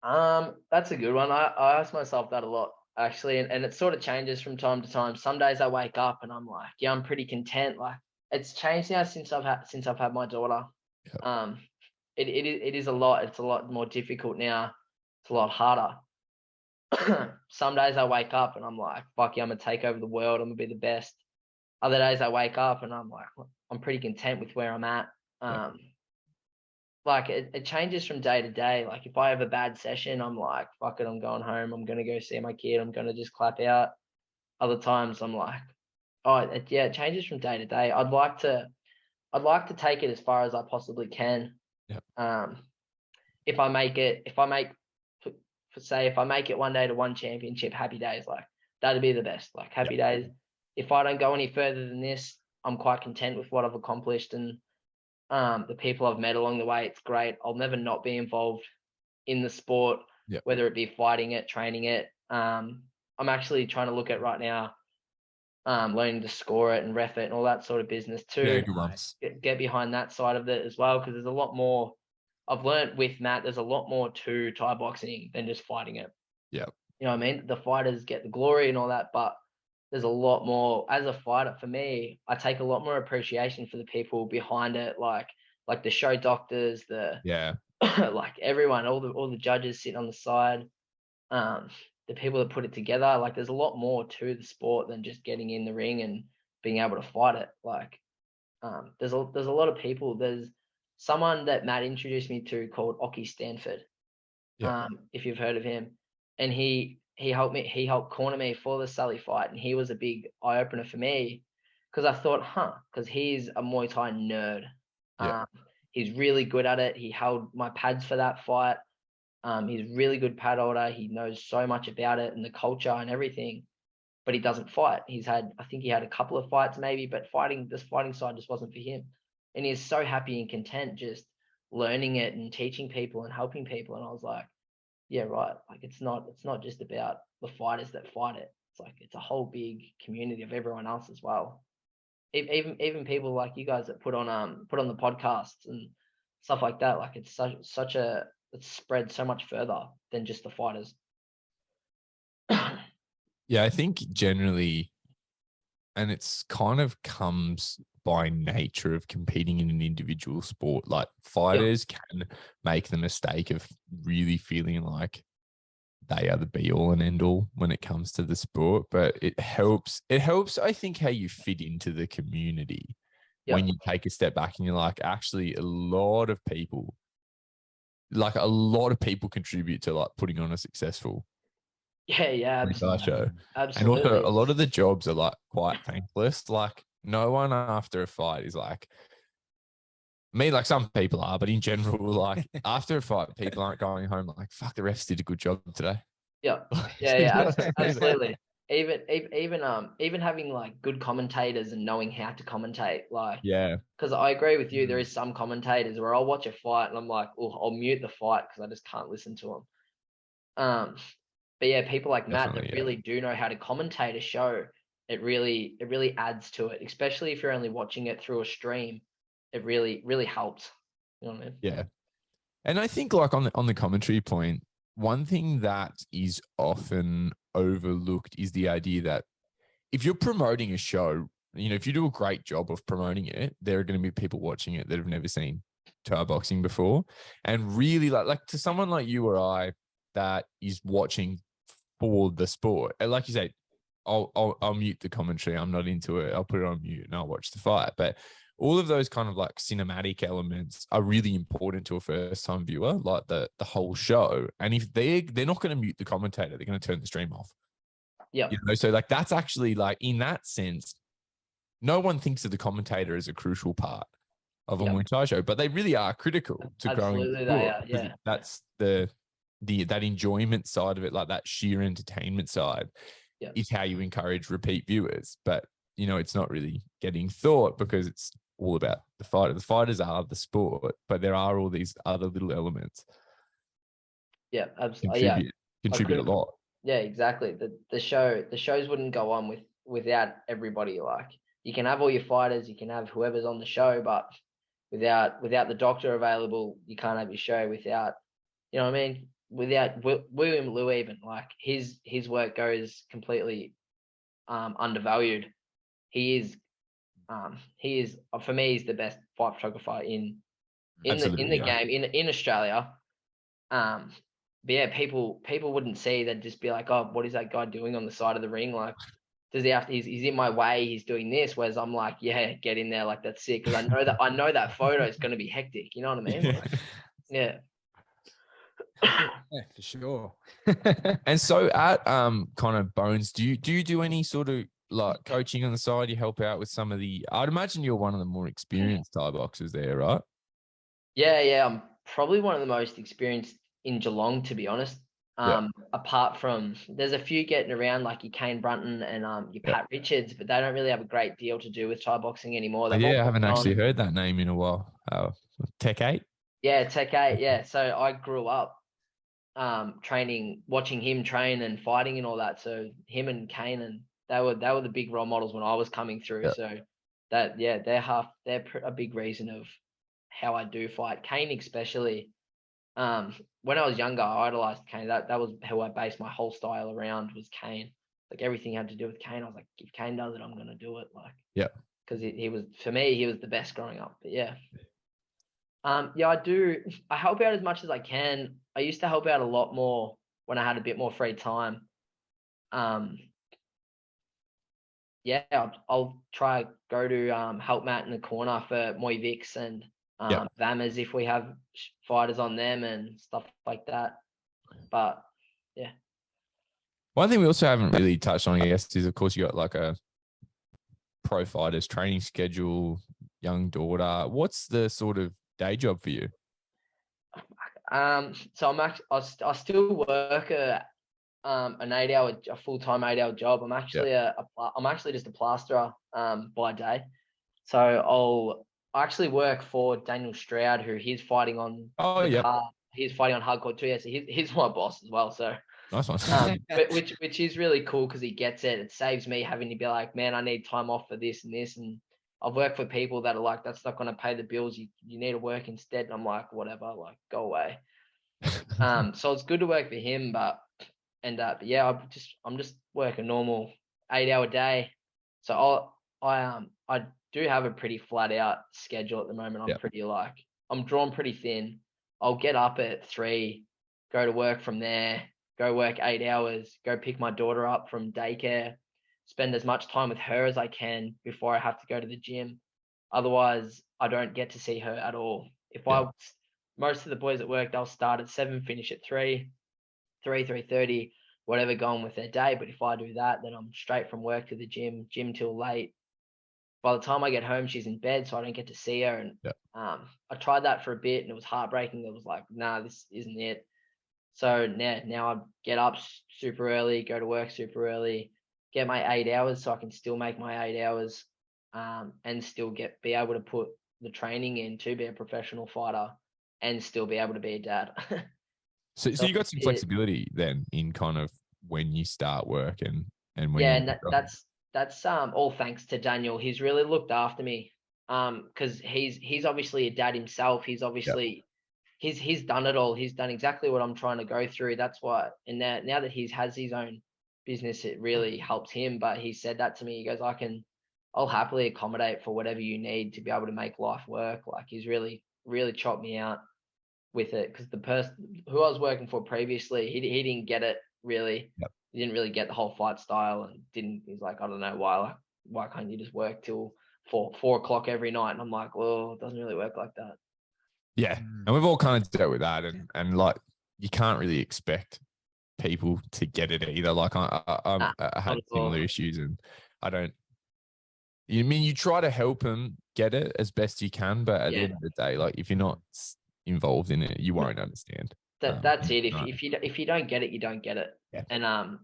That's a good one. I ask myself that a lot, actually, and it sort of changes from time to time. Some days I wake up and I'm like, yeah, I'm pretty content. Like, it's changed now since I've had my daughter.
Yep.
It is a lot. It's a lot more difficult now. It's a lot harder. Some days I wake up and I'm like, fuck yeah, I'm gonna take over the world. I'm gonna be the best. Other days I wake up and I'm like, I'm pretty content with where I'm at.
Yep.
Like, it changes from day to day. Like, if I have a bad session, I'm like, fuck it, I'm going home. I'm gonna go see my kid. I'm gonna just clap out. Other times I'm like, oh, it changes from day to day. I'd like to take it as far as I possibly can.
Yep.
If I make it one day to one championship, happy days. Like, that'd be the best. Like, happy days. If I don't go any further than this, I'm quite content with what I've accomplished, and the people I've met along the way. It's great. I'll never not be involved in the sport,
Yep.
whether it be fighting it, training it. I'm actually trying to look at right now, learning to score it and ref it and all that sort of business too.
Yeah, good one.
Nice.
Get behind that side of it as well, because there's a lot more. I've learned with Matt, there's a lot more to Thai boxing than just fighting it.
Yeah.
You know what I mean? The fighters get the glory and all that, but there's a lot more. As a fighter, for me, I take a lot more appreciation for the people behind it, like the show doctors, the
Yeah.
like everyone, all the judges sitting on the side, the people that put it together. Like, there's a lot more to the sport than just getting in the ring and being able to fight it. Like, there's a lot of people. There's someone that Matt introduced me to called Oki Stanford.
Yeah.
If you've heard of him, and he helped corner me for the Sully fight, and he was a big eye opener for me, because I thought, because he's a Muay Thai nerd.
Yeah.
He's really good at it. He held my pads for that fight. He's really good pad holder. He knows so much about it and the culture and everything, but he doesn't fight. I think he had a couple of fights maybe, but this fighting side just wasn't for him. And he's so happy and content just learning it and teaching people and helping people. And I was like, yeah, right. Like, it's not just about the fighters that fight it. It's like, it's a whole big community of everyone else as well. Even people like you guys that put on the podcasts and stuff like that. Like, it's it's spread so much further than just the fighters.
Yeah, I think generally and it's kind of comes by nature of competing in an individual sport. Like fighters can make the mistake of really feeling like they are the be all and end all when it comes to the sport, but it helps, I think, how you fit into the community when you take a step back and you're like, actually, a lot of people contribute to like putting on a successful show.
Absolutely.
And also a lot of the jobs are like quite thankless. Like no one after a fight is like, me, like some people are, but in general, like after a fight, people aren't going home like, fuck, the refs did a good job today.
Yeah. Absolutely. Even having like good commentators and knowing how to commentate, like, because I agree with you, there is some commentators where I'll watch a fight and I'm like, oh, I'll mute the fight because I just can't listen to them. But yeah, people like Matt that really do know how to commentate a show, it really adds to it, especially if you're only watching it through a stream. It really helps. You know what I mean?
Yeah. And I think like on the commentary point, one thing that is often overlooked is the idea that if you're promoting a show, you know, if you do a great job of promoting it, there are going to be people watching it that have never seen Thai boxing before. And really like to someone like you or I that is watching for the sport, and like you say, I'll mute the commentary. I'm not into it. I'll put it on mute and I'll watch the fight. But all of those kind of like cinematic elements are really important to a first-time viewer, like the whole show. And if they're not going to mute the commentator, they're going to turn the stream off.
Yeah.
You know, so like that's actually like in that sense, no one thinks of the commentator as a crucial part of a Muay Thai show, but they really are critical to growing.
Absolutely, they are. Yeah.
That's that enjoyment side of it, like that sheer entertainment side, is how you encourage repeat viewers. But you know, it's not really getting thought because it's all about the fighter. The fighters are the sport, but there are all these other little elements.
Yeah, absolutely.
Contribute a lot.
Yeah, exactly. The shows wouldn't go on without everybody. Like you can have all your fighters, you can have whoever's on the show, but without the doctor available, you can't have your show without, you know what I mean? Without William Liu, even like his work goes completely undervalued. He is for me, he's the best fight photographer in the game in Australia. But yeah, people wouldn't see. They'd just be like, oh, what is that guy doing on the side of the ring? Like, does he have to? He's in my way. He's doing this. Whereas I'm like, yeah, get in there. Like that's sick because I know that photo is going to be hectic. You know what I mean? Like, yeah.
Yeah, for sure.
And so at kind of Bones, do you do any sort of like coaching on the side? You help out with some of the. I'd imagine you're one of the more experienced Thai boxers there, right?
Yeah. I'm probably one of the most experienced in Geelong, to be honest. Apart from there's a few getting around like your Kane Brunton and your Pat Richards, but they don't really have a great deal to do with Thai boxing anymore.
I haven't actually heard that name in a while. Tech 8? Yeah,
Tech 8, yeah. So I grew up training, watching him train and fighting and all that. So him and Kane, and they were the big role models when I was coming through. Yep. So they're a big reason of how I do fight. Kane especially. When I was younger, I idolized Kane. That was how I based my whole style around, was Kane. Like everything had to do with Kane. I was like, if Kane does it, I'm gonna do it. Like, yeah, because he was, for me, he was the best growing up. But yeah, I do. I help out as much as I can. I used to help out a lot more when I had a bit more free time. I'll try go to help Matt in the corner for Muay Vics and Vammers if we have fighters on them and stuff like that. But yeah.
One thing we also haven't really touched on, I guess, is of course you got like a pro fighters training schedule, young daughter. What's the sort of day job for you?
So I still work a full-time 8-hour job. I'm actually I'm actually just a plasterer by day. So I actually work for Daniel Stroud, who he's fighting on he's fighting on hardcore too. Yeah, so he's my boss as well. So
nice one.
which is really cool because he gets it. It saves me having to be like, man, I need time off for this and this. And I've worked for people that are like, that's not going to pay the bills. You need to work instead. And I'm like, whatever, like go away. So it's good to work for him, but yeah, I'm just working normal 8-hour day. So I do have a pretty flat out schedule at the moment. I'm
Yep.
pretty I'm drawn pretty thin. I'll get up at 3, go to work from there, go work 8 hours, go pick my daughter up from daycare, spend as much time with her as I can before I have to go to the gym. Otherwise, I don't get to see her at all. Most of the boys at work, they'll start at 7, finish at 3, 3:30, whatever, going with their day. But if I do that, then I'm straight from work to the gym till late. By the time I get home, she's in bed, so I don't get to see her. And I tried that for a bit, and it was heartbreaking. It was like, nah, this isn't it. So now I get up super early, go to work super early, get my 8 hours, so I can still make my 8 hours, and still be able to put the training in to be a professional fighter, and still be able to be a dad.
So you got some flexibility then in kind of when you start work and when
and that's all thanks to Daniel. He's really looked after me, because he's obviously a dad himself. He's obviously he's done it all. He's done exactly what I'm trying to go through. That's why, and now that he has his own business, it really helps him. But he said that to me. He goes, I'll happily accommodate for whatever you need to be able to make life work. Like, he's really chopped me out with it, because the person who I was working for previously, he didn't get it really.
Yep.
He didn't really get the whole fight style, and he's like, I don't know why can't you just work till 4 o'clock every night? And I'm like, well, it doesn't really work like that.
Yeah. And we've all kind of dealt with that, and like, you can't really expect people to get it either. Like, I had similar issues, and you try to help them get it as best you can, but at the end of the day, like, if you're not involved in it, you won't understand.
That's it. If you don't get it, you don't get it.
Yeah.
And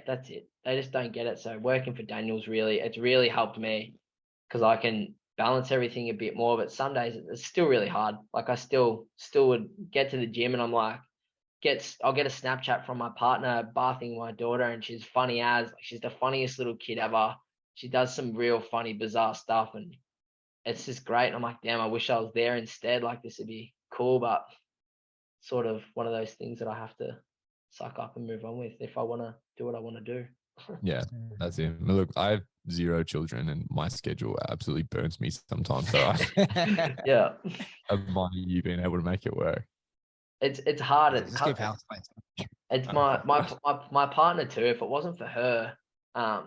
that's it. They just don't get it. So working for Daniel's it's really helped me, because I can balance everything a bit more. But some days it's still really hard. Like, I still would get to the gym, and I'm like, I'll get a Snapchat from my partner bathing my daughter, and she's funny as, like, she's the funniest little kid ever. She does some real funny, bizarre stuff, and it's just great. And I'm like, damn, I wish I was there instead. Like, this would be cool, but sort of one of those things that I have to suck up and move on with if I want to do what I want to do.
Yeah, that's it. Look, I have 0 children, and my schedule absolutely burns me sometimes. So I admire you being able to make it work.
It's hard. It's my partner too. If it wasn't for her, I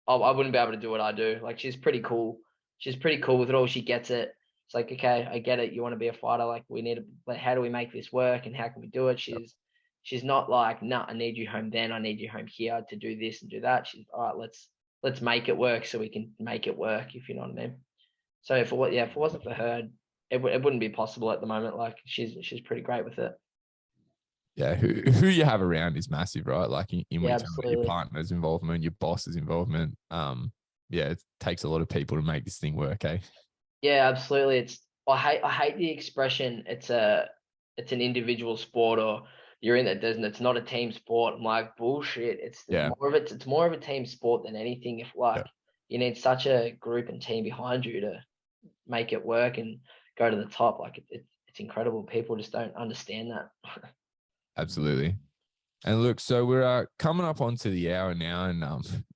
wouldn't be able to do what I do. Like, she's pretty cool. She's pretty cool with it all. She gets it. It's like, okay, I get it. You want to be a fighter. Like, we need to, like, how do we make this work, and how can we do it? She's not like, nah, I need you home then. I need you home here to do this and do that. She's, all right, let's make it work so we can make it work, if you know what I mean. So if it wasn't for her, it wouldn't be possible at the moment. Like, she's pretty great with it.
Yeah, who you have around is massive, right? Like, in your partner's involvement, your boss's involvement. It takes a lot of people to make this thing work, eh? Yeah,
absolutely. I hate the expression it's an individual sport, or you're in it, it's not a team sport. I'm like, bullshit. It's more of a team sport than anything. If you need such a group and team behind you to make it work and go to the top. Like, it's incredible. People just don't understand that.
Absolutely. And look, so we're coming up onto the hour now, and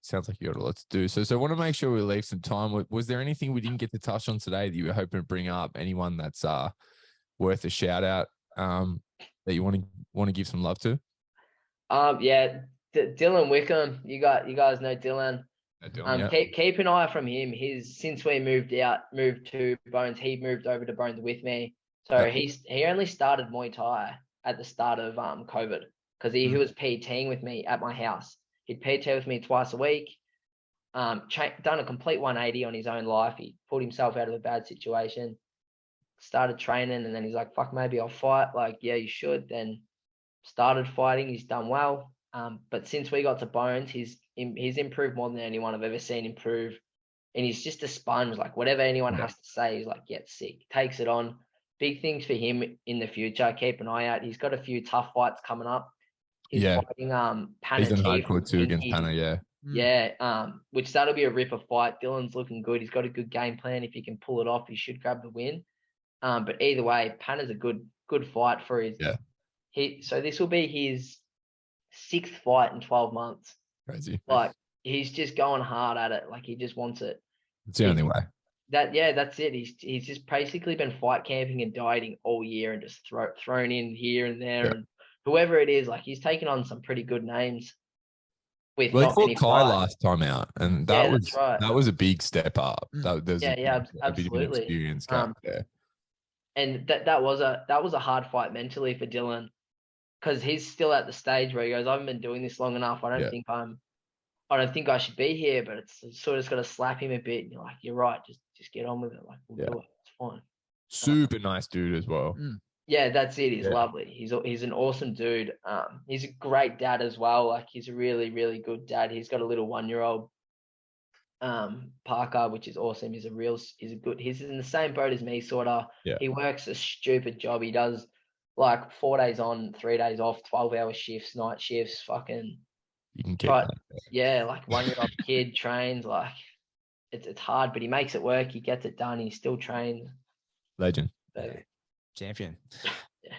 sounds like you got a lot to do. So I want to make sure we leave some time. Was there anything we didn't get to touch on today that you were hoping to bring up? Anyone that's worth a shout out that you want to give some love to?
Dylan Wickham. You guys know Dylan. Keep an eye from him. Since we moved to Bones, he moved over to Bones with me. So he only started Muay Thai at the start of COVID, because he was PTing with me at my house. He'd PT with me twice a week. Done a complete 180 on his own life. He pulled himself out of a bad situation, started training, and then he's like, fuck, maybe I'll fight. Like, yeah, you should. Then started fighting. He's done well. But since we got to Bones, he's improved more than anyone I've ever seen improve. And he's just a sponge. Like, whatever anyone has to say, he's like, yeah, sick. Takes it on. Big things for him in the future. Keep an eye out. He's got a few tough fights coming up. He's fighting Pana.
He's in hardcore too against Pana,
which that'll be a ripper fight. Dylan's looking good. He's got a good game plan. If he can pull it off, he should grab the win. But either way, Pana's a good fight for his. So this will be his 6th fight in 12 months.
Crazy.
Like, he's just going hard at it. Like he just wants it.
It's the only way.
That's it. He's just basically been fight camping and dieting all year and just thrown in here and there, and whoever it is, like he's taken on some pretty good names. With
Well, he
not
fought
many
Kai
fights.
last time out, and
Yeah, that's right.
that was a big step up. There's a bit of an
Absolutely.
experience gap there.
And that was a hard fight mentally for Dylan, because he's still at the stage where he goes, I haven't been doing this long enough. I don't think I should be here, but it's sort of just got to slap him a bit. And you're like, you're right, just get on with it. Like we'll do it. It's fine.
Super nice dude as well.
Yeah, that's it. He's lovely. He's an awesome dude. He's a great dad as well. Like he's a really, really good dad. He's got a little 1-year-old Parker, which is awesome. He's in the same boat as me, sort of.
Yeah.
He works a stupid job. He does like 4 days on, 3 days off, 12-hour shifts, night shifts, fucking.
You can get that.
Yeah, like 1-year-old kid trains. Like it's hard, but he makes it work. He gets it done. He still trains.
Legend.
Champion.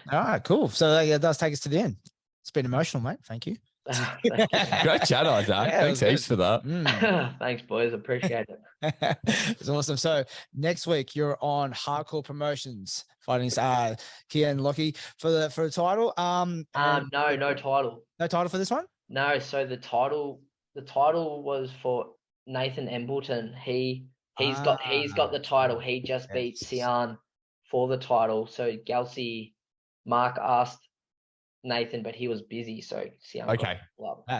All right, cool. So that does take us to the end. It's been emotional, mate. Thank you.
Great chat, Isaac. Thanks heaps for that.
Thanks, boys. Appreciate it.
It's awesome. So next week you're on Hardcore Promotions fighting Cian Lougheed for the title. No
title.
No title for this one?
No, so the title was for Nathan Embleton. He's got the title. He just beat Cian for the title. So Mark asked Nathan, but he was busy, so Cian.
Okay.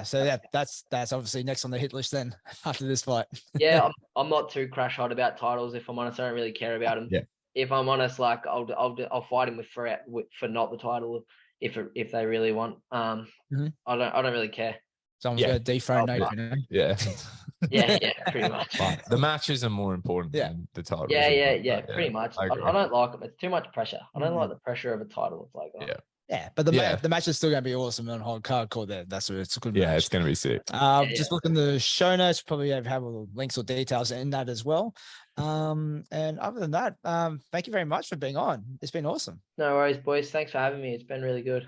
So
that's obviously next on the hit list then after this fight.
Yeah, I'm not too crash hot about titles. If I'm honest, I don't really care about them.
Yeah.
If I'm honest, like I'll fight him for not the title if they really want. I don't really care.
Someone's going to dethrone Nathan.
Yeah.
Yeah, pretty much.
But the matches are more important than the title.
Yeah, pretty much. I don't like them. It's too much pressure. I don't like the pressure of a title. It's like,
but the match is still going to be awesome on hardcore there. That's what it's a good match.
Yeah, it's going to be sick.
Just look in the show notes. Probably have all the links or details in that as well. And other than that, thank you very much for being on. It's been awesome.
No worries, boys. Thanks for having me. It's been really good.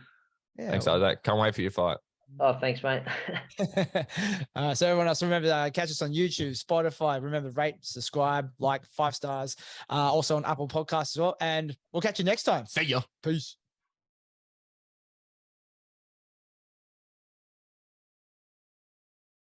Yeah.
Thanks, Isaac. Can't wait for your fight.
Oh, thanks, mate.
So everyone else, remember catch us on YouTube, Spotify. Remember, rate, subscribe, like 5 stars. Also on Apple Podcasts as well. And we'll catch you next time.
See ya.
Peace.